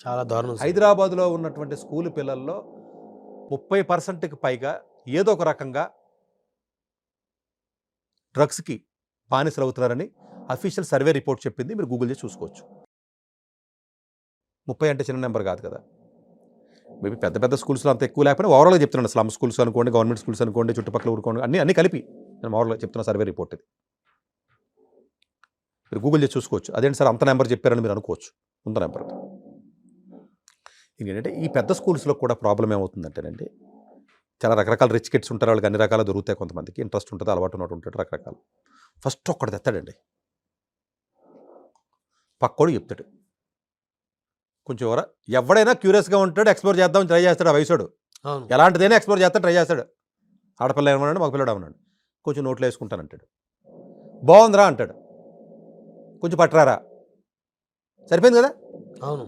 చాలా దారుణం సార్. హైదరాబాద్లో ఉన్నటువంటి స్కూల్ పిల్లల్లో 30%కి పైగా ఏదో ఒక రకంగా డ్రగ్స్కి బానిసలు అవుతున్నారని అఫీషియల్ సర్వే రిపోర్ట్ చెప్పింది. మీరు గూగుల్ చేసి చూసుకోవచ్చు. 30 అంటే చిన్న నెంబర్ కాదు కదా. మేబీ పెద్ద పెద్ద స్కూల్స్లో అంత ఎక్కువ లేకపోయినా ఓవరాల్గా చెప్తున్నాను. స్లమ్ స్కూల్స్ అనుకోండి, గవర్నమెంట్ స్కూల్స్ అనుకోండి, చుట్టుపక్కల ఊరుకోండి, అన్ని కలిపి నేను ఓవరాల్గా చెప్తున్న సర్వే రిపోర్ట్ ఇది. మీరు గూగుల్ చేసి చూసుకోవచ్చు. అదేంటి సార్ అంత నెంబర్ చెప్పారని మీరు అనుకోవచ్చు. ముందు నెంబర్ ఇంకేంటంటే ఈ పెద్ద స్కూల్స్లో కూడా ప్రాబ్లం ఏమవుతుందంటేనండి, చాలా రకరకాల రిచ్ కిడ్స్ ఉంటారు. వాళ్ళకి అన్ని రకాల దొరుకుతాయి. కొంతమందికి ఇంట్రెస్ట్ ఉంటుంది, అలవాటు ఉన్నట్టు ఉంటాడు, రకరకాలు. ఫస్ట్ ఒక్కడు తెస్తాడండి, పక్కోడు చెప్తాడు. కొంచెం ఎవడైనా క్యూరియస్గా ఉంటాడు, ఎక్స్ప్లోర్ చేద్దాం ట్రై చేస్తాడు. ఆ వయసుడు ఎలాంటిదైనా ఎక్స్ప్లోర్ చేస్తాడు, ట్రై చేస్తాడు. ఆడపిల్ల ఏమన్నాడు, మగపిల్లడు ఏమన్నాడు, కొంచెం నోట్లో వేసుకుంటానంటాడు. బాగుందిరా అంటాడు, కొంచెం పట్టరారా, సరిపోయింది కదా. అవును.